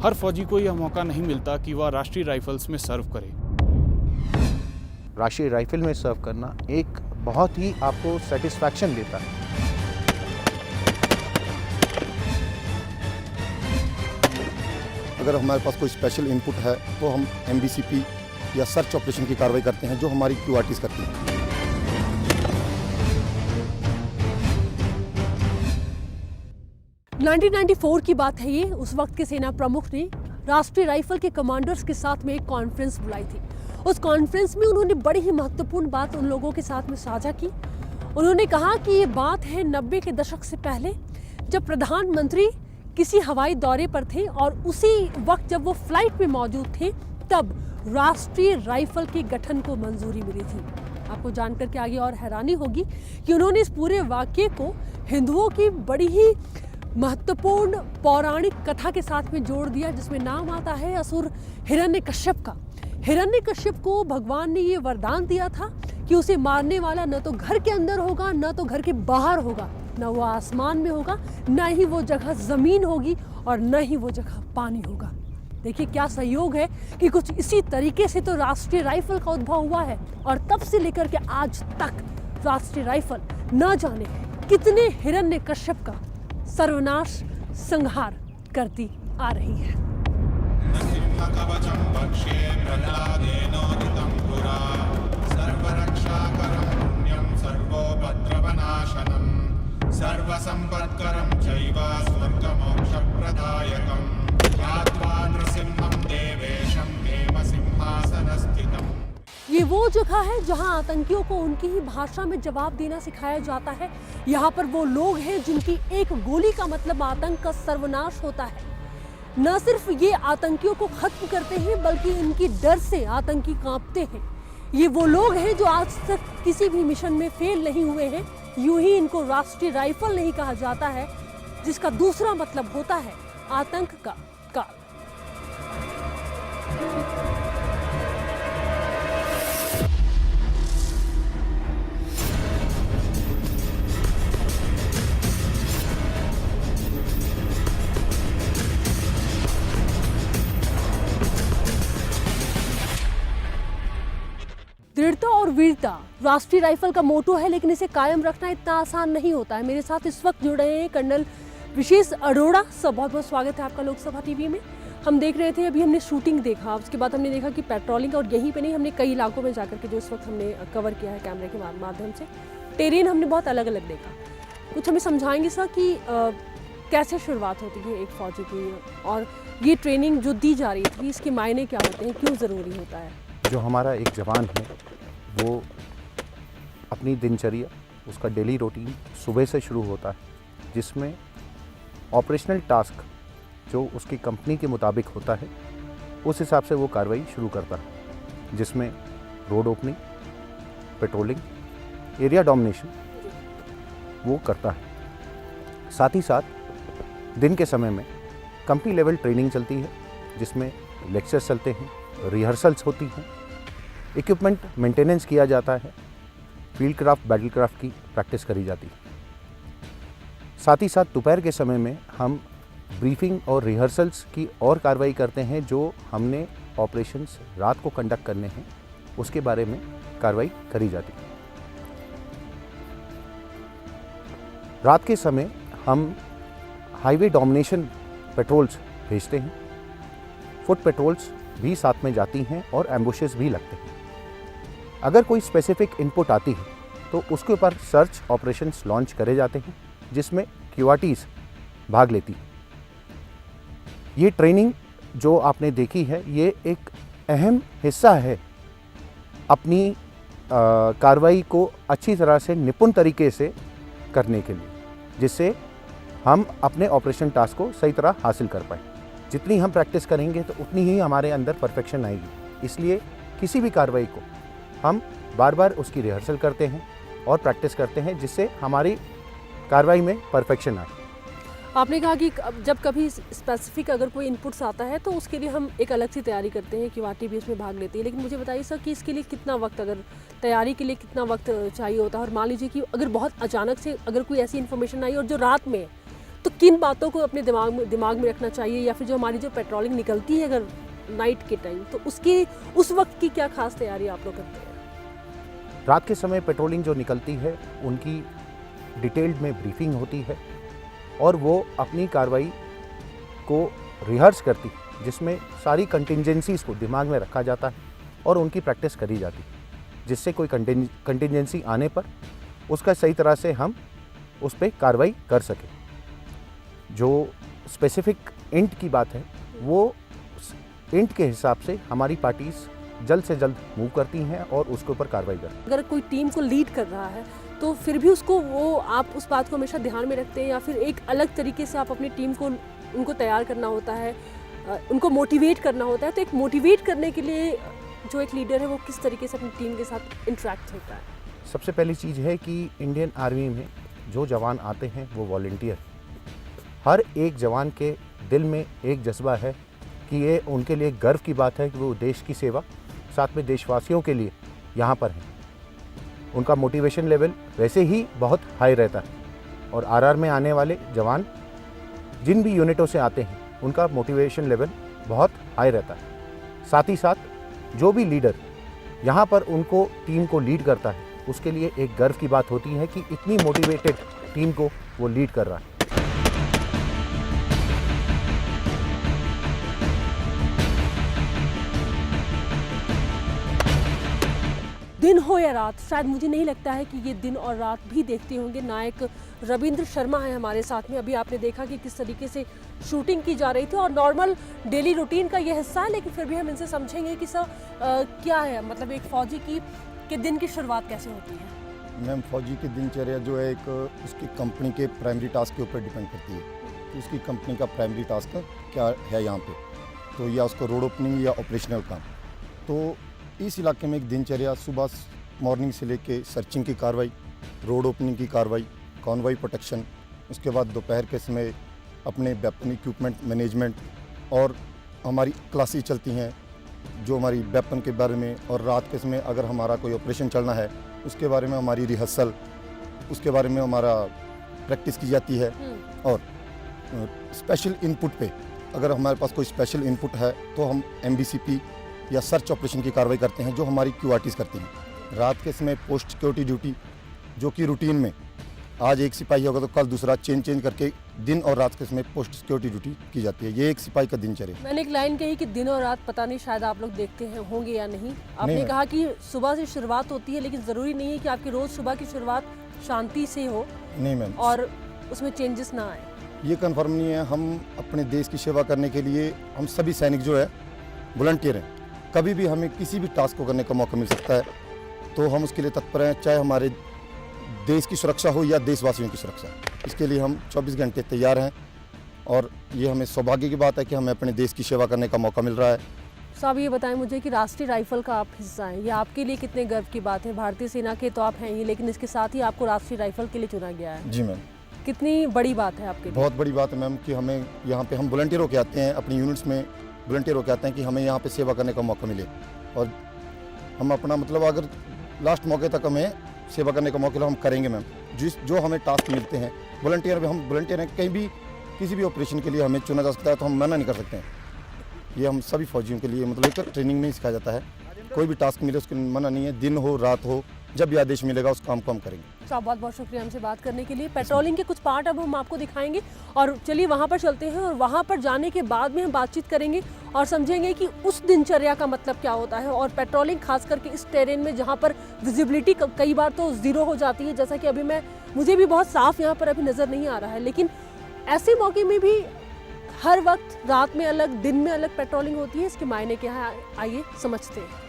हर फौजी को यह मौका नहीं मिलता कि वह राष्ट्रीय राइफल्स में सर्व करे। राष्ट्रीय राइफल में सर्व करना एक बहुत ही आपको सेटिस्फैक्शन देता है। अगर हमारे पास कोई स्पेशल इनपुट है तो हम MBCP या सर्च ऑपरेशन की कार्रवाई करते हैं, जो हमारी QRTs करती हैं। नाइनटीन 1994 की बात है ये। उस वक्त के सेना प्रमुख ने राष्ट्रीय राइफल के कमांडर्स के साथ में एक कॉन्फ्रेंस बुलाई थी। उस कॉन्फ्रेंस में उन्होंने बड़ी ही महत्वपूर्ण बात उन लोगों के साथ में साझा की। उन्होंने कहा कि ये बात है 90 के दशक से पहले, जब प्रधानमंत्री किसी हवाई दौरे पर थे और उसी वक्त जब वो फ्लाइट पे मौजूद थे, तब राष्ट्रीय राइफल के गठन को मंजूरी मिली थी। आपको जानकर के आगे और हैरानी होगी कि उन्होंने इस पूरे वाक्य को हिंदुओं की बड़ी ही महत्वपूर्ण पौराणिक कथा के साथ में जोड़ दिया, जिसमें नाम आता है असुर हिरण्यकश्यप का। हिरण्यकश्यप को भगवान ने ये वरदान दिया था कि उसे मारने वाला न तो घर के अंदर होगा, न तो घर के बाहर होगा, न वो आसमान में होगा, न ही वो जगह जमीन होगी और न ही वो जगह पानी होगा। देखिए क्या संयोग है कि कुछ इसी तरीके से तो राष्ट्रीय राइफल का उद्भव हुआ है और तब से लेकर के आज तक राष्ट्रीय राइफल न जाने कितने हिरण्यकश्यप का सर्वनाश संहार करती आ रही है। सर्वसंपत्करं चैव स्वर्गमोक्षप्रदायकं ध्यात्वा नृसिंहं देवेशं हेमसिंहासनस्थितम्। ये वो जगह है जहां आतंकियों को उनकी ही भाषा में जवाब देना सिखाया जाता है। यहाँ पर वो लोग हैं जिनकी एक गोली का मतलब आतंक का सर्वनाश होता है। न सिर्फ ये आतंकियों को खत्म करते हैं, बल्कि इनकी डर से आतंकी कांपते हैं। ये वो लोग हैं जो आज तक किसी भी मिशन में फेल नहीं हुए हैं। यूं ही इनको राष्ट्रीय राइफल नहीं कहा जाता है, जिसका दूसरा मतलब होता है आतंक का काल। दृढ़ता और वीरता राष्ट्रीय राइफल का मोटो है, लेकिन इसे कायम रखना इतना आसान नहीं होता है। मेरे साथ इस वक्त जुड़ रहे हैं कर्नल विशेष अरोड़ा। सब बहुत बहुत स्वागत है आपका लोकसभा टीवी में। हम देख रहे थे, अभी हमने शूटिंग देखा, उसके बाद हमने देखा कि पेट्रोलिंग, और यहीं पे नहीं, हमने कई इलाकों में जाकर के जो इस वक्त हमने कवर किया है कैमरे के माध्यम से, टेरेन हमने बहुत अलग अलग देखा। कुछ हमें समझाएंगे सर कि कैसे शुरुआत होती है एक फौजी की, और ये ट्रेनिंग जो दी जा रही थी इसके मायने क्या होते हैं, क्यों ज़रूरी होता है? जो हमारा एक जवान है वो अपनी दिनचर्या, उसका डेली रूटीन सुबह से शुरू होता है, जिसमें ऑपरेशनल टास्क जो उसकी कंपनी के मुताबिक होता है उस हिसाब से वो कार्रवाई शुरू करता है, जिसमें road opening, patrolling, area domination वो करता है। साथ ही साथ दिन के समय में कंपनी लेवल ट्रेनिंग चलती है, जिसमें लेक्चर्स चलते हैं, रिहर्सल्स होती हैं, इक्विपमेंट मेंटेनेंस किया जाता है, फील्ड क्राफ्ट, बैटल क्राफ्ट की प्रैक्टिस करी जाती है। साथ ही साथ दोपहर के समय में हम ब्रीफिंग और रिहर्सल्स की और कार्रवाई करते हैं, जो हमने ऑपरेशंस रात को कंडक्ट करने हैं उसके बारे में कार्रवाई करी जाती है। रात के समय हम हाईवे डोमिनेशन पेट्रोल्स भेजते हैं, फुट पेट्रोल्स भी साथ में जाती हैं और एम्बुशेस भी लगते हैं। अगर कोई स्पेसिफिक इनपुट आती है तो उसके ऊपर सर्च ऑपरेशंस लॉन्च करे जाते हैं, जिसमें QRTs भाग लेती है। ये ट्रेनिंग जो आपने देखी है ये एक अहम हिस्सा है अपनी कार्रवाई को अच्छी तरह से निपुण तरीके से करने के लिए, जिससे हम अपने ऑपरेशन टास्क को सही तरह हासिल कर पाएँ। जितनी हम प्रैक्टिस करेंगे तो उतनी ही हमारे अंदर परफेक्शन आएगी। इसलिए किसी भी कार्रवाई को हम बार बार उसकी रिहर्सल करते हैं और प्रैक्टिस करते हैं, जिससे हमारी कार्रवाई में परफेक्शन आए। आपने कहा कि जब कभी स्पेसिफिक अगर कोई इनपुट्स आता है तो उसके लिए हम एक अलग सी तैयारी करते हैं, QRT भी इसमें भाग लेती है। लेकिन मुझे बताइए सर कि इसके लिए कितना वक्त, अगर तैयारी के लिए कितना वक्त चाहिए होता है? और मान लीजिए कि अगर बहुत अचानक से अगर कोई ऐसी इन्फॉर्मेशन आई और जो रात में, तो किन बातों को अपने दिमाग में रखना चाहिए, या फिर जो हमारी जो पेट्रोलिंग निकलती है अगर नाइट के टाइम, तो उसकी उस वक्त की क्या खास तैयारी आप लोग करते हैं? रात के समय पेट्रोलिंग जो निकलती है उनकी डिटेल्ड में ब्रीफिंग होती है और वो अपनी कार्रवाई को रिहर्स करती है, जिसमें सारी कंटिंजेंसीज को दिमाग में रखा जाता है और उनकी प्रैक्टिस करी जाती है, जिससे कोई कंटिंजेंसी आने पर उसका सही तरह से हम उस पर कार्रवाई कर सकें। जो स्पेसिफिक इंट की बात है, वो इंट के हिसाब से हमारी पार्टीज जल्द से जल्द मूव करती हैं और उसके ऊपर कार्रवाई करती हैं। अगर कोई टीम को लीड कर रहा है तो फिर भी उसको आप उस बात को हमेशा ध्यान में रखते हैं, या फिर एक अलग तरीके से आप अपनी टीम को उनको तैयार करना होता है, उनको मोटिवेट करना होता है? तो एक मोटिवेट करने के लिए जो एक लीडर है वो किस तरीके से अपनी टीम के साथ इंटरेक्ट होता है? सबसे पहली चीज़ है कि इंडियन आर्मी में जो जवान आते हैं वो वॉलंटियर। हर एक जवान के दिल में एक जज्बा है कि ये उनके लिए गर्व की बात है कि वो देश की सेवा, साथ में देशवासियों के लिए यहाँ पर हैं। उनका मोटिवेशन लेवल वैसे ही बहुत हाई रहता है और आरआर में आने वाले जवान जिन भी यूनिटों से आते हैं उनका मोटिवेशन लेवल बहुत हाई रहता है। साथ ही साथ जो भी लीडर यहाँ पर उनको टीम को लीड करता है, उसके लिए एक गर्व की बात होती है कि इतनी मोटिवेटेड टीम को वो लीड कर रहा है। दिन हो या रात, शायद मुझे नहीं लगता है कि ये दिन और रात भी देखते होंगे। नायक रविंद्र शर्मा है हमारे साथ में। अभी आपने देखा कि किस तरीके से शूटिंग की जा रही थी और नॉर्मल डेली रूटीन का ये हिस्सा है, लेकिन फिर भी हम इनसे समझेंगे कि सर क्या है, मतलब एक फौजी के दिन की शुरुआत कैसे होती है? मैम, फौजी की दिनचर्या जो है एक उसकी कंपनी के प्राइमरी टास्क के ऊपर डिपेंड करती है कि उसकी कंपनी का प्राइमरी टास्क क्या है यहाँ पे, तो या उसको रोड ओपनिंग या ऑपरेशनल काम। तो इस इलाके में एक दिनचर्या सुबह मॉर्निंग से लेके सर्चिंग की कार्रवाई, रोड ओपनिंग की कार्रवाई, कॉन्वॉय प्रोटेक्शन, उसके बाद दोपहर के समय अपने वेपन इक्विपमेंट मैनेजमेंट, और हमारी क्लासेस चलती हैं जो हमारी वेपन के बारे में, और रात के समय अगर हमारा कोई ऑपरेशन चलना है उसके बारे में हमारी रिहर्सल, उसके बारे में हमारा प्रैक्टिस की जाती है। और स्पेशल इनपुट पे अगर हमारे पास कोई स्पेशल इनपुट है तो हम MBCP या सर्च ऑपरेशन की कार्रवाई करते हैं, जो हमारी QRTs करती हैं। रात के समय पोस्ट सिक्योरिटी ड्यूटी, जो कि रूटीन में आज एक सिपाही होगा तो कल दूसरा चेंज करके दिन और रात के समय पोस्ट सिक्योरिटी ड्यूटी की जाती है। ये एक सिपाही का दिनचर्या। मैंने एक लाइन कही कि दिन और रात, पता नहीं शायद आप लोग देखते हैं होंगे या नहीं। आपने कहा कि सुबह से शुरुआत होती है, लेकिन ज़रूरी नहीं है कि आपकी रोज़ सुबह की शुरुआत शांति से हो। नहीं मैम, और उसमें चेंजेस ना आए, ये कन्फर्म नहीं है। हम अपने देश की सेवा करने के लिए हम सभी सैनिक जो है वॉलंटियर हैं। कभी भी हमें किसी भी टास्क को करने का मौका मिल सकता है, तो हम उसके लिए तत्पर हैं, चाहे हमारे देश की सुरक्षा हो या देशवासियों की सुरक्षा। इसके लिए हम 24 घंटे तैयार हैं और ये हमें सौभाग्य की बात है कि हमें अपने देश की सेवा करने का मौका मिल रहा है। साहब ये बताएं मुझे कि राष्ट्रीय राइफल का आप हिस्सा हैं, ये आपके लिए कितने गर्व की बात है? भारतीय सेना के तो आप हैं ही, लेकिन इसके साथ ही आपको राष्ट्रीय राइफल के लिए चुना गया है। जी मैम, कितनी बड़ी बात है आपके लिए? बहुत बड़ी बात है मैम कि हमें यहाँ पे हम वॉलंटियर होकर आते हैं, अपनी यूनिट्स में वॉलंटियर होकर आते हैं कि हमें यहाँ पे सेवा करने का मौका मिले, और हम अपना मतलब अगर लास्ट मौके तक हमें सेवा करने का मौका हम करेंगे मैम। जो हमें टास्क मिलते हैं, वॉलंटियर भी हम वॉलंटियर हैं, कहीं भी किसी भी ऑपरेशन के लिए हमें चुना जा सकता है, तो हम मना नहीं कर सकते हैं। ये हम सभी फौजियों के लिए मतलब एक ट्रेनिंग में ही सिखाया जाता है। कोई भी टास्क मिले उसके मना नहीं है, दिन हो रात हो, जब भी आदेश मिलेगा उस काम को हम करेंगे। साहब बहुत बहुत शुक्रिया हमसे बात करने के लिए। पेट्रोलिंग के कुछ पार्ट अब हम आपको दिखाएंगे, और चलिए वहाँ पर चलते हैं, और वहाँ पर जाने के बाद में हम बातचीत करेंगे और समझेंगे कि उस दिनचर्या का मतलब क्या होता है। और पेट्रोलिंग खास करके इस टेरेन में जहाँ पर विजिबिलिटी कई बार तो ज़ीरो हो जाती है, जैसा कि अभी मुझे भी बहुत साफ यहाँ पर अभी नज़र नहीं आ रहा है, लेकिन ऐसे मौके में भी हर वक्त रात में अलग, दिन में अलग पेट्रोलिंग होती है। इसके मायने क्या है, आइए समझते हैं।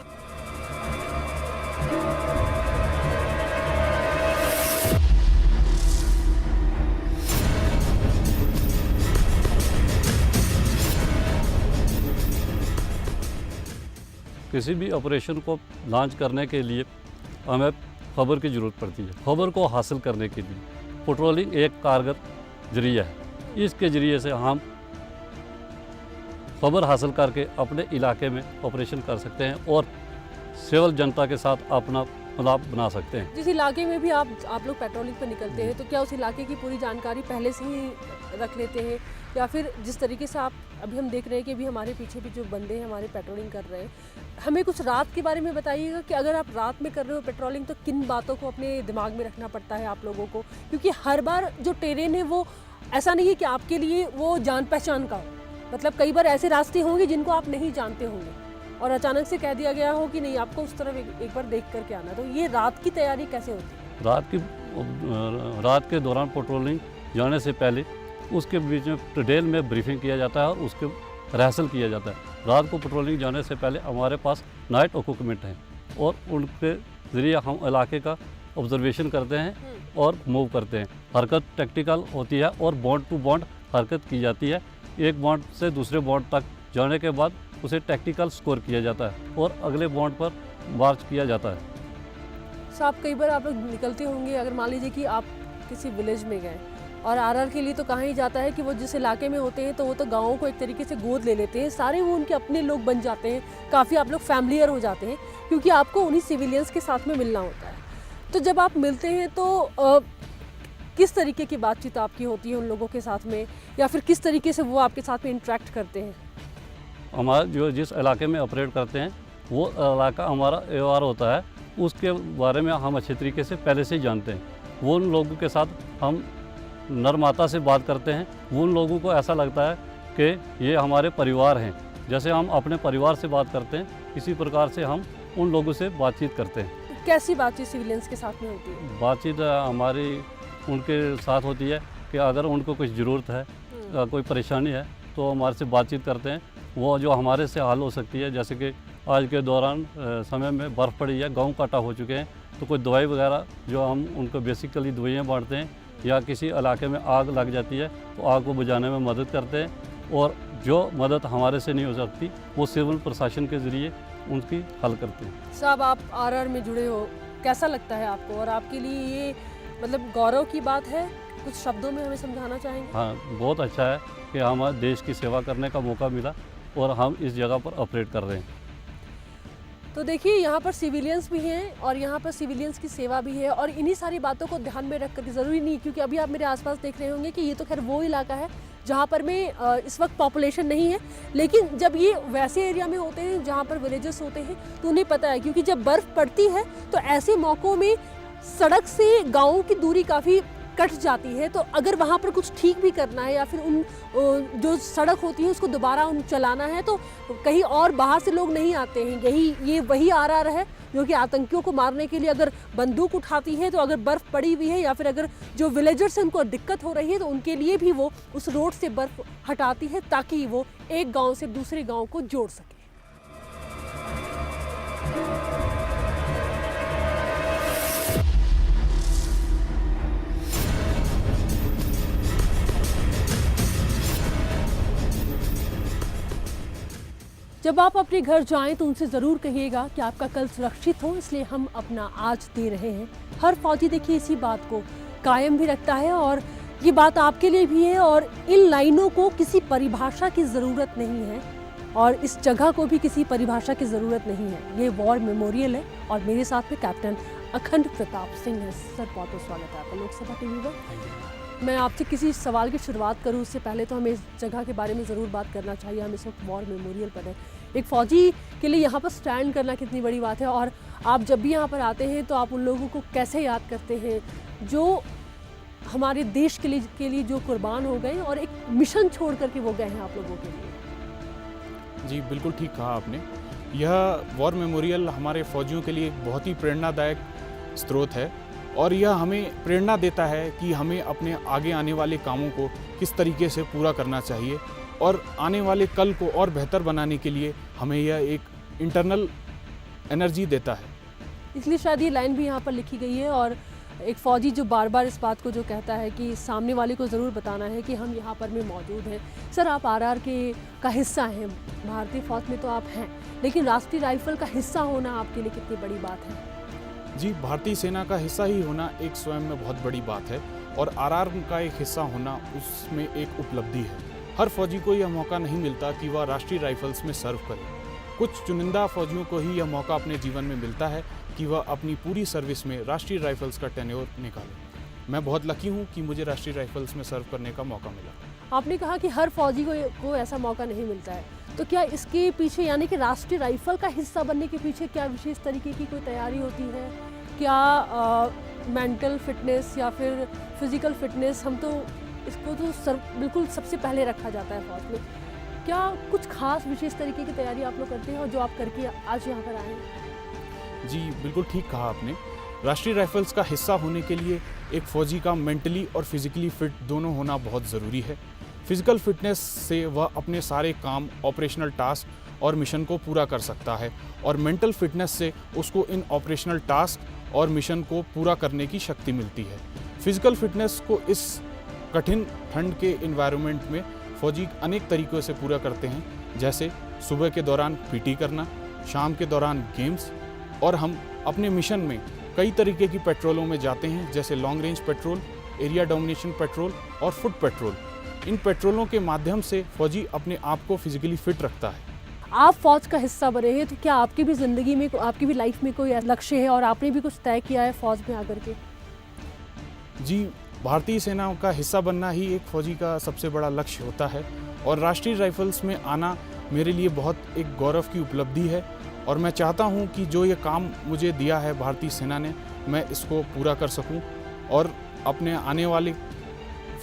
किसी भी ऑपरेशन को लॉन्च करने के लिए हमें खबर की ज़रूरत पड़ती है। खबर को हासिल करने के लिए पेट्रोलिंग एक कारगर जरिया है। इसके ज़रिए से हम खबर हासिल करके अपने इलाके में ऑपरेशन कर सकते हैं और सिविल जनता के साथ अपना लाभ बना सकते हैं। जिस इलाके में भी आप लोग पेट्रोलिंग पर निकलते हैं तो क्या उस इलाके की पूरी जानकारी पहले से ही रख लेते हैं, या फिर जिस तरीके से आप अभी हम देख रहे हैं कि अभी हमारे पीछे भी जो बंदे हैं हमारे पेट्रोलिंग कर रहे हैं, हमें कुछ रात के बारे में बताइएगा कि अगर आप रात में कर रहे हो पेट्रोलिंग तो किन बातों को अपने दिमाग में रखना पड़ता है आप लोगों को, क्योंकि हर बार जो टेरेन है वो ऐसा नहीं है कि आपके लिए वो जान पहचान का हो, मतलब कई बार ऐसे रास्ते होंगे जिनको आप नहीं जानते होंगे और अचानक से कह दिया गया हो कि नहीं आपको उस तरफ एक बार देख करके आना, तो ये रात की तैयारी कैसे होती है? रात के दौरान पेट्रोलिंग जाने से पहले उसके बीच में डिटेल में ब्रीफिंग किया जाता है और उसके रिहर्सल किया जाता है। रात को पेट्रोलिंग जाने से पहले हमारे पास नाइट इक्विपमेंट हैं और उनके ज़रिए हम इलाके का ऑब्जर्वेशन करते हैं और मूव करते हैं। हरकत टैक्टिकल होती है और बॉन्ड टू बॉन्ड हरकत की जाती है। एक बॉन्ड से दूसरे बॉन्ड तक जाने के बाद उसे टैक्टिकल स्कोर किया जाता है और अगले बॉन्ड पर मार्च किया जाता है। साहब कई बार आप लोग निकलते होंगे, अगर मान लीजिए कि आप किसी विलेज में गए और आरआर के लिए तो कहा ही जाता है कि वो जिस इलाके में होते हैं तो वो तो गाँवों को एक तरीके से गोद ले लेते हैं, सारे वो उनके अपने लोग बन जाते हैं, काफ़ी आप लोग फैमिलियर हो जाते हैं क्योंकि आपको उन्हीं सिविलियंस के साथ में मिलना होता है। तो जब आप मिलते हैं तो किस तरीके की बातचीत आपकी होती है उन लोगों के साथ में, या फिर किस तरीके से वो आपके साथ में इंटरेक्ट करते हैं? हमारा जो जिस इलाके में ऑपरेट करते हैं वो इलाका हमारा AOR होता है, उसके बारे में हम अच्छे तरीके से पहले से ही जानते हैं। वो उन लोगों के साथ हम नरमाता से बात करते हैं, वो उन लोगों को ऐसा लगता है कि ये हमारे परिवार हैं। जैसे हम अपने परिवार से बात करते हैं इसी प्रकार से हम उन लोगों से बातचीत करते हैं। कैसी बातचीत सिविलियंस के साथ में होती है? बातचीत हमारी उनके साथ होती है कि अगर उनको कुछ ज़रूरत है, कोई परेशानी है तो हमारे से बातचीत करते हैं, वो जो हमारे से हल हो सकती है। जैसे कि आज के दौरान समय में बर्फ़ पड़ी है, गाँव काटा हो चुके हैं, तो कोई दवाई वगैरह जो हम उनको बेसिकली दवाइयाँ बांटते हैं, या किसी इलाके में आग लग जाती है तो आग को बुझाने में मदद करते हैं, और जो मदद हमारे से नहीं हो सकती वो सिविल प्रशासन के ज़रिए उनकी हल करते हैं। साहब आप आरआर में जुड़े हो, कैसा लगता है आपको और आपके लिए ये मतलब गौरव की बात है? कुछ शब्दों में हमें समझाना चाहेंगे? हाँ, बहुत अच्छा है कि हमारे देश की सेवा करने का मौका मिला और हम इस जगह पर ऑपरेट कर रहे हैं। तो देखिए यहाँ पर सिविलियंस भी हैं और यहाँ पर सिविलियंस की सेवा भी है, और इन्हीं सारी बातों को ध्यान में रख कर, ज़रूरी नहीं क्योंकि अभी आप मेरे आसपास देख रहे होंगे कि ये तो खैर वो इलाका है जहाँ पर में इस वक्त पॉपुलेशन नहीं है, लेकिन जब ये वैसे एरिया में होते हैं जहाँ पर विलेजेस होते हैं तो उन्हें पता है, क्योंकि जब बर्फ़ पड़ती है तो ऐसे मौक़ों में सड़क से गाँव की दूरी काफ़ी कट जाती है, तो अगर वहाँ पर कुछ ठीक भी करना है या फिर उन जो सड़क होती है उसको दोबारा उन चलाना है तो कहीं और बाहर से लोग नहीं आते हैं। ये वही आरआर है जो कि आतंकियों को मारने के लिए अगर बंदूक उठाती है, तो अगर बर्फ़ पड़ी हुई है या फिर अगर जो विलेजर्स हैं उनको दिक्कत हो रही है तो उनके लिए भी वो उस रोड से बर्फ़ हटाती है ताकि वो एक गाँव से दूसरे गाँव को जोड़ सके। जब आप अपने घर जाएं तो उनसे ज़रूर कहिएगा कि आपका कल सुरक्षित हो, इसलिए हम अपना आज दे रहे हैं। हर फौजी देखिए इसी बात को कायम भी रखता है और ये बात आपके लिए भी है, और इन लाइनों को किसी परिभाषा की ज़रूरत नहीं है और इस जगह को भी किसी परिभाषा की ज़रूरत नहीं है। ये वॉर मेमोरियल है और मेरे साथ में कैप्टन अखंड प्रताप सिंह है। सर बहुत बहुत स्वागत है आपका लोकसभा टीवी पर। मैं आपसे किसी सवाल की शुरुआत करूं उससे पहले तो हमें इस जगह के बारे में ज़रूर बात करना चाहिए। हम इस वक्त वॉर मेमोरियल पर हैं। एक फ़ौजी के लिए यहाँ पर स्टैंड करना कितनी बड़ी बात है, और आप जब भी यहाँ पर आते हैं तो आप उन लोगों को कैसे याद करते हैं जो हमारे देश के लिए जो कुर्बान हो गए और एक मिशन छोड़ करके वो गए हैं आप लोगों के लिए? जी बिल्कुल ठीक कहा आपने। यह वॉर मेमोरियल हमारे फ़ौजियों के लिए एक बहुत ही प्रेरणादायक स्रोत है और यह हमें प्रेरणा देता है कि हमें अपने आगे आने वाले कामों को किस तरीके से पूरा करना चाहिए, और आने वाले कल को और बेहतर बनाने के लिए हमें यह एक इंटरनल एनर्जी देता है। इसलिए शायद ये लाइन भी यहाँ पर लिखी गई है, और एक फ़ौजी जो बार बार इस बात को जो कहता है कि सामने वाले को ज़रूर बताना है कि हम यहाँ पर में मौजूद हैं। सर आप आरआर का हिस्सा हैं, भारतीय फ़ौज में तो आप हैं, लेकिन राष्ट्रीय राइफल का हिस्सा होना आपके लिए कितनी बड़ी बात है? जी, भारतीय सेना का हिस्सा ही होना एक स्वयं में बहुत बड़ी बात है, और आरआर का एक हिस्सा होना उसमें एक उपलब्धि है। हर फौजी को यह मौका नहीं मिलता कि वह राष्ट्रीय राइफल्स में सर्व करे। कुछ चुनिंदा फौजियों को ही यह मौका अपने जीवन में मिलता है कि वह अपनी पूरी सर्विस में राष्ट्रीय राइफल्स का टेन्योर निकाले। मैं बहुत लकी हूँ कि मुझे राष्ट्रीय राइफल्स में सर्व करने का मौका मिला। आपने कहा कि हर फौजी को ऐसा मौका नहीं मिलता है, तो क्या इसके पीछे यानी कि राष्ट्रीय राइफल का हिस्सा बनने के पीछे क्या विशेष तरीके की कोई तैयारी होती है? क्या मेंटल फिटनेस या फिर फिजिकल फिटनेस, हम तो इसको तो बिल्कुल सबसे पहले रखा जाता है फौज में, क्या कुछ खास विशेष तरीके की तैयारी आप लोग करते हैं और जो आप करके आज यहाँ पर आए हैं? जी बिल्कुल ठीक कहा आपने। राष्ट्रीय राइफल्स का हिस्सा होने के लिए एक फ़ौजी का मेंटली और फिज़िकली फिट दोनों होना बहुत ज़रूरी है। फिज़िकल फिटनेस से वह अपने सारे काम, ऑपरेशनल टास्क और मिशन को पूरा कर सकता है, और मेंटल फिटनेस से उसको इन ऑपरेशनल टास्क और मिशन को पूरा करने की शक्ति मिलती है। फिज़िकल फिटनेस को इस कठिन ठंड के इन्वायरमेंट में फ़ौजी अनेक तरीक़ों से पूरा करते हैं, जैसे सुबह के दौरान पीटी करना, शाम के दौरान गेम्स, और हम अपने मिशन में कई तरीके की पेट्रोलों में जाते हैं, जैसे long range petrol, area domination petrol और फुट पेट्रोल। इन पेट्रोलों के माध्यम से फ़ौजी अपने आप को फिज़िकली फिट रखता है। आप फौज का हिस्सा बने हैं, तो क्या आपकी भी ज़िंदगी में, आपकी भी लाइफ में कोई लक्ष्य है और आपने भी कुछ तय किया है फौज में आकर के? जी, भारतीय सेना का हिस्सा बनना ही एक फ़ौजी का सबसे बड़ा लक्ष्य होता है, और राष्ट्रीय राइफल्स में आना मेरे लिए बहुत एक गौरव की उपलब्धि है, और मैं चाहता हूं कि जो ये काम मुझे दिया है भारतीय सेना ने, मैं इसको पूरा कर सकूं और अपने आने वाले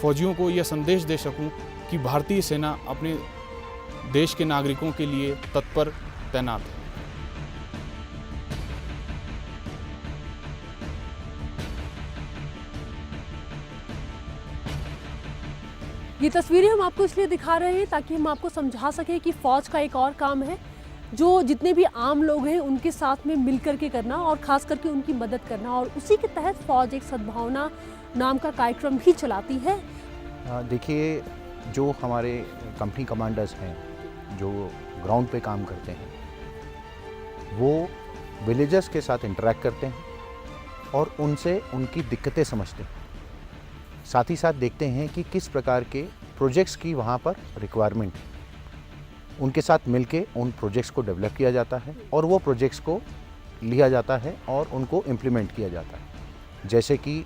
फ़ौजियों को यह संदेश दे सकूं कि भारतीय सेना अपने देश के नागरिकों के लिए तत्पर तैनात है। ये तस्वीरें हम आपको इसलिए दिखा रहे हैं ताकि हम आपको समझा सकें कि फ़ौज का एक और काम है जो जितने भी आम लोग हैं उनके साथ में मिल करके करना और ख़ास करके उनकी मदद करना, और उसी के तहत फ़ौज एक सद्भावना नाम का कार्यक्रम भी चलाती है। देखिए, जो हमारे कंपनी कमांडर्स हैं जो ग्राउंड पे काम करते हैं, वो विलेजर्स के साथ इंटरेक्ट करते हैं और उनसे उनकी दिक्कतें समझते हैं। साथ ही साथ देखते हैं कि किस प्रकार के प्रोजेक्ट्स की वहाँ पर रिक्वायरमेंट है। उनके साथ मिलके उन प्रोजेक्ट्स को डेवलप किया जाता है और वो प्रोजेक्ट्स को लिया जाता है और उनको इम्प्लीमेंट किया जाता है। जैसे कि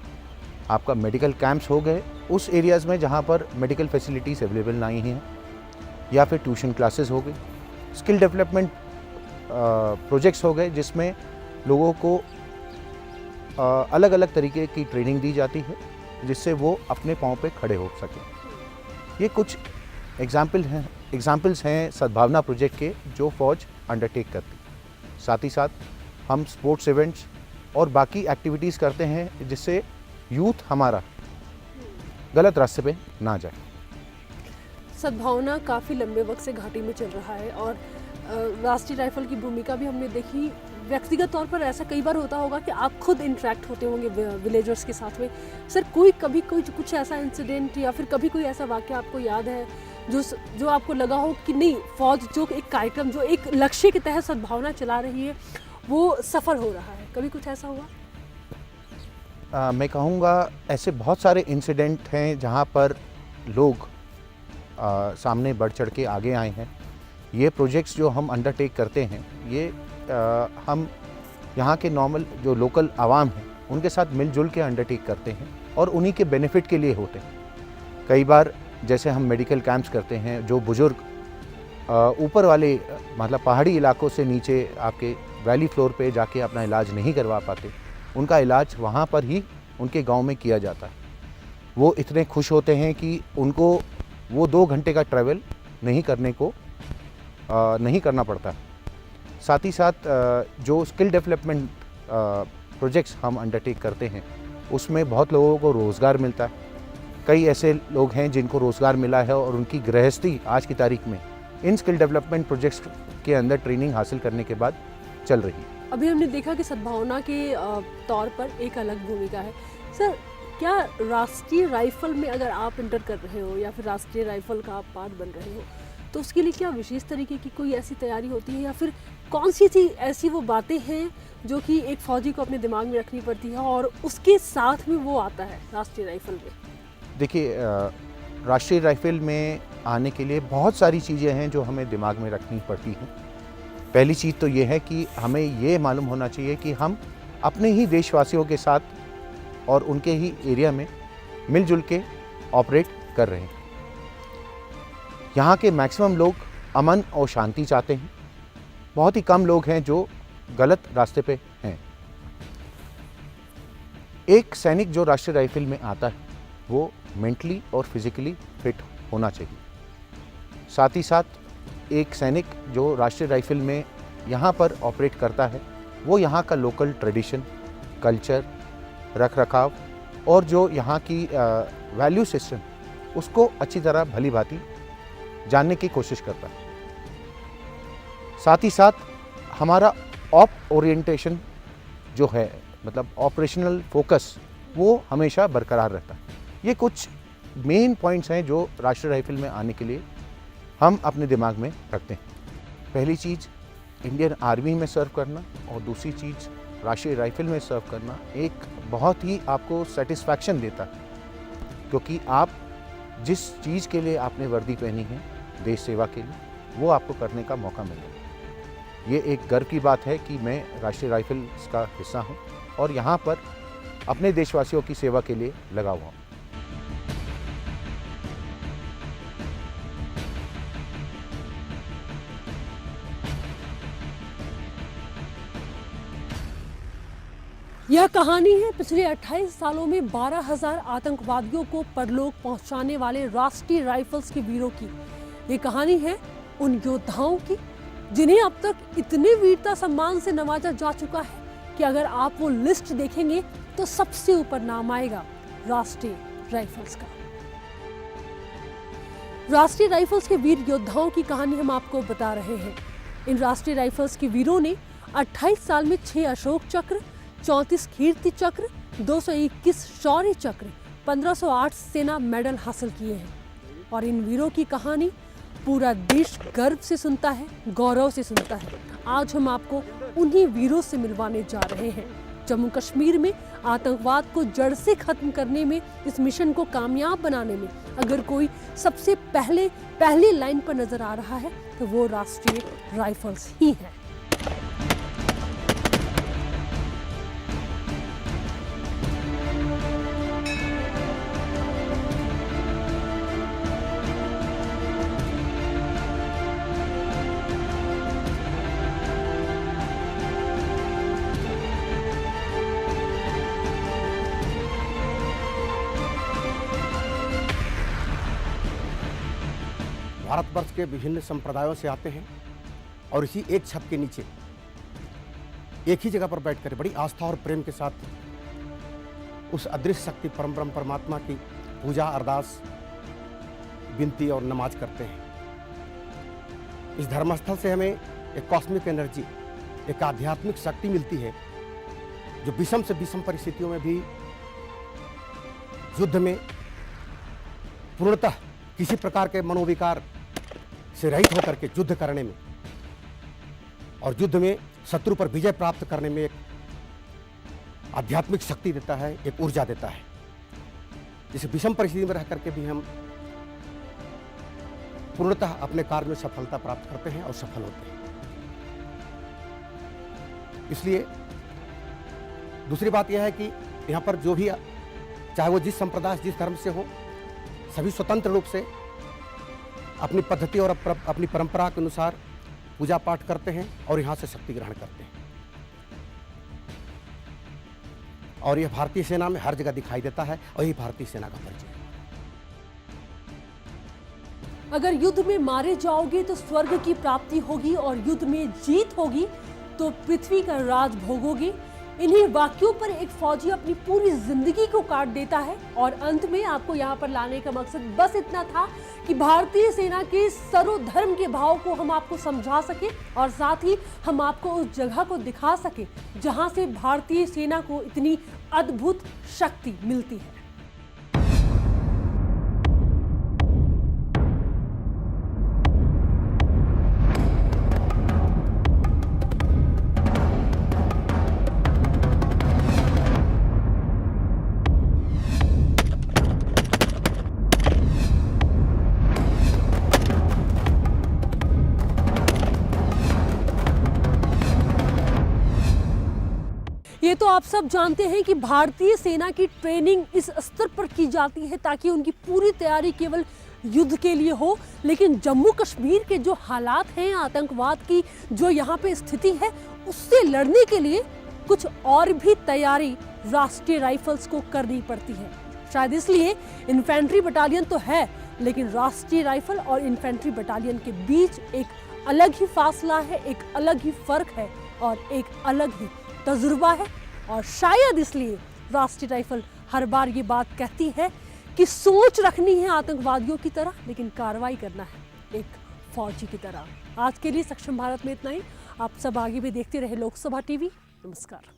आपका मेडिकल कैंप्स हो गए उस एरियाज़ में जहाँ पर मेडिकल फैसिलिटीज़ अवेलेबल नहीं हैं, या फिर ट्यूशन क्लासेस हो गई, स्किल डेवलपमेंट प्रोजेक्ट्स हो गए जिसमें लोगों को अलग अलग तरीके की ट्रेनिंग दी जाती है जिससे वो अपने पाँव पे खड़े हो सकें। ये कुछ एग्जाम्पल्स हैं सद्भावना प्रोजेक्ट के जो फ़ौज अंडरटेक करती। साथ ही साथ हम स्पोर्ट्स इवेंट्स और बाकी एक्टिविटीज़ करते हैं जिससे यूथ हमारा गलत रास्ते पे ना जाए। सद्भावना काफ़ी लंबे वक्त से घाटी में चल रहा है और राष्ट्रीय राइफल की भूमिका भी हमने देखी। व्यक्तिगत तौर पर ऐसा कई बार होता होगा कि आप खुद इंटरेक्ट होते होंगे विलेजर्स के साथ में। सर, कभी कुछ ऐसा इंसिडेंट या फिर कभी कोई ऐसा वाक़या आपको याद है जो आपको लगा हो कि नहीं, फ़ौज जो एक कार्यक्रम, जो एक लक्ष्य के तहत सद्भावना चला रही है, वो सफल हो रहा है? कभी कुछ ऐसा हुआ? मैं कहूँगा ऐसे बहुत सारे इंसिडेंट हैं जहाँ पर लोग सामने बढ़ चढ़ के आगे आए हैं। ये प्रोजेक्ट्स जो हम अंडरटेक करते हैं, ये हम यहाँ के नॉर्मल जो लोकल आवाम हैं उनके साथ मिलजुल के अंडरटेक करते हैं और उन्हीं के बेनिफिट के लिए होते हैं। कई बार जैसे हम मेडिकल कैंप्स करते हैं, जो बुज़ुर्ग ऊपर वाले मतलब पहाड़ी इलाकों से नीचे आपके वैली फ्लोर पे जाके अपना इलाज नहीं करवा पाते, उनका इलाज वहाँ पर ही उनके गांव में किया जाता है। वो इतने खुश होते हैं कि उनको वो 2 घंटे का ट्रैवल नहीं करना पड़ता। साथ ही साथ जो स्किल डेवलपमेंट प्रोजेक्ट्स हम अंडरटेक करते हैं उसमें बहुत लोगों को रोज़गार मिलता है। कई ऐसे लोग हैं जिनको रोज़गार मिला है और उनकी गृहस्थी आज की तारीख में इन स्किल डेवलपमेंट प्रोजेक्ट्स के अंदर ट्रेनिंग हासिल करने के बाद चल रही है। अभी हमने देखा कि सद्भावना के तौर पर एक अलग भूमिका है। सर, क्या राष्ट्रीय राइफल में अगर आप इंटर कर रहे हो या फिर राष्ट्रीय राइफल का आप पार्ट बन रहे हो, तो उसके लिए क्या विशेष तरीके की कोई ऐसी तैयारी होती है, या फिर कौन सी ऐसी वो बातें हैं जो कि एक फ़ौजी को अपने दिमाग में रखनी पड़ती है और उसके साथ में वो आता है राष्ट्रीय राइफल में? देखिए, राष्ट्रीय राइफल में आने के लिए बहुत सारी चीज़ें हैं जो हमें दिमाग में रखनी पड़ती हैं। पहली चीज़ तो ये है कि हमें ये मालूम होना चाहिए कि हम अपने ही देशवासियों के साथ और उनके ही एरिया में मिलजुल के ऑपरेट कर रहे हैं। यहाँ के मैक्सिमम लोग अमन और शांति चाहते हैं। बहुत ही कम लोग हैं जो गलत रास्ते पे हैं। एक सैनिक जो राष्ट्रीय राइफल में आता है वो मेंटली और फिजिकली फिट होना चाहिए। साथ ही साथ एक सैनिक जो राष्ट्रीय राइफल में यहाँ पर ऑपरेट करता है वो यहाँ का लोकल ट्रेडिशन, कल्चर, रख रखाव और जो यहाँ की वैल्यू सिस्टम उसको अच्छी तरह भली भांति जानने की कोशिश करता है। साथ ही साथ हमारा ऑप ओरिएंटेशन जो है, मतलब ऑपरेशनल फोकस, वो हमेशा बरकरार रहता है। ये कुछ मेन पॉइंट्स हैं जो राष्ट्रीय राइफल में आने के लिए हम अपने दिमाग में रखते हैं। पहली चीज़ इंडियन आर्मी में सर्व करना और दूसरी चीज़ राष्ट्रीय राइफल में सर्व करना एक बहुत ही आपको सेटिस्फैक्शन देता है, क्योंकि आप जिस चीज़ के लिए आपने वर्दी पहनी है देश सेवा के लिए, वो आपको करने का मौका मिलेगा। ये एक गर्व की बात है कि मैं राष्ट्रीय राइफल्स का हिस्सा हूँ और यहाँ पर अपने देशवासियों की सेवा के लिए लगा हुआ हूँ। यह कहानी है पिछले 28 सालों में 12,000 आतंकवादियों को परलोक पहुंचाने वाले राष्ट्रीय राइफल्स के वीरों की। ये कहानी है उन योद्धाओं की जिन्हें अब तक इतने वीरता सम्मान से नवाजा जा चुका है कि अगर आप वो लिस्ट देखेंगे तो सबसे ऊपर नाम आएगा राष्ट्रीय राइफल्स का। राष्ट्रीय राइफल्स के वीर योद्धाओं की कहानी हम आपको बता रहे हैं। इन राष्ट्रीय राइफल्स के वीरों ने 28 साल में 6 अशोक चक्र, 34 कीर्ति चक्र, 221 शौर्य चक्र, 1508 सेना मेडल हासिल किए हैं। और इन वीरों की कहानी पूरा देश गर्व से सुनता है, गौरव से सुनता है। आज हम आपको उन्हीं वीरों से मिलवाने जा रहे हैं। जम्मू कश्मीर में आतंकवाद को जड़ से खत्म करने में, इस मिशन को कामयाब बनाने में अगर कोई सबसे पहली लाइन पर नजर आ रहा है तो वो राष्ट्रीय राइफल्स ही है। भारतवर्ष के विभिन्न संप्रदायों से आते हैं और इसी एक छत के नीचे एक ही जगह पर बैठकर बड़ी आस्था और प्रेम के साथ उस अदृश्य शक्ति परम ब्रह्म परमात्मा की पूजा, अरदास, विनती और नमाज करते हैं। इस धर्मस्थल से हमें एक कॉस्मिक एनर्जी, एक आध्यात्मिक शक्ति मिलती है जो विषम से विषम परिस्थितियों में भी युद्ध में पूर्णतः किसी प्रकार के मनोविकार से रहित होकर के युद्ध करने में और युद्ध में शत्रु पर विजय प्राप्त करने में एक आध्यात्मिक शक्ति देता है, एक ऊर्जा देता है, जिसे विषम परिस्थिति में रह करके भी हम पूर्णतः अपने कार्य में सफलता प्राप्त करते हैं और सफल होते हैं। इसलिए दूसरी बात यह है कि यहाँ पर जो भी, चाहे वो जिस संप्रदाय, जिस धर्म से हो, सभी स्वतंत्र रूप से अपनी पद्धति और अपनी परंपरा के अनुसार पूजा पाठ करते हैं और यहाँ से शक्ति ग्रहण करते हैं। और यह भारतीय सेना में हर जगह दिखाई देता है और यही भारतीय सेना का परिचय है। अगर युद्ध में मारे जाओगे तो स्वर्ग की प्राप्ति होगी और युद्ध में जीत होगी तो पृथ्वी का राज भोगोगे। इन्हीं वाक्यों पर एक फौजी अपनी पूरी जिंदगी को काट देता है। और अंत में आपको यहाँ पर लाने का मकसद बस इतना था कि भारतीय सेना के सर्वधर्म के भाव को हम आपको समझा सके और साथ ही हम आपको उस जगह को दिखा सके जहाँ से भारतीय सेना को इतनी अद्भुत शक्ति मिलती है। ये तो आप सब जानते हैं कि भारतीय सेना की ट्रेनिंग इस स्तर पर की जाती है ताकि उनकी पूरी तैयारी केवल युद्ध के लिए हो, लेकिन जम्मू कश्मीर के जो हालात हैं, आतंकवाद की जो यहाँ पे स्थिति है, उससे लड़ने के लिए कुछ और भी तैयारी राष्ट्रीय राइफल्स को करनी पड़ती है। शायद इसलिए इन्फेंट्री बटालियन तो है, लेकिन राष्ट्रीय राइफल और इन्फेंट्री बटालियन के बीच एक अलग ही फासला है, एक अलग ही फर्क है और एक अलग ही तजुर्बा है। और शायद इसलिए राष्ट्रीय राइफल हर बार ये बात कहती है कि सोच रखनी है आतंकवादियों की तरह, लेकिन कार्रवाई करना है एक फौजी की तरह। आज के लिए सक्षम भारत में इतना ही। आप सब आगे भी देखते रहे लोकसभा टीवी। नमस्कार।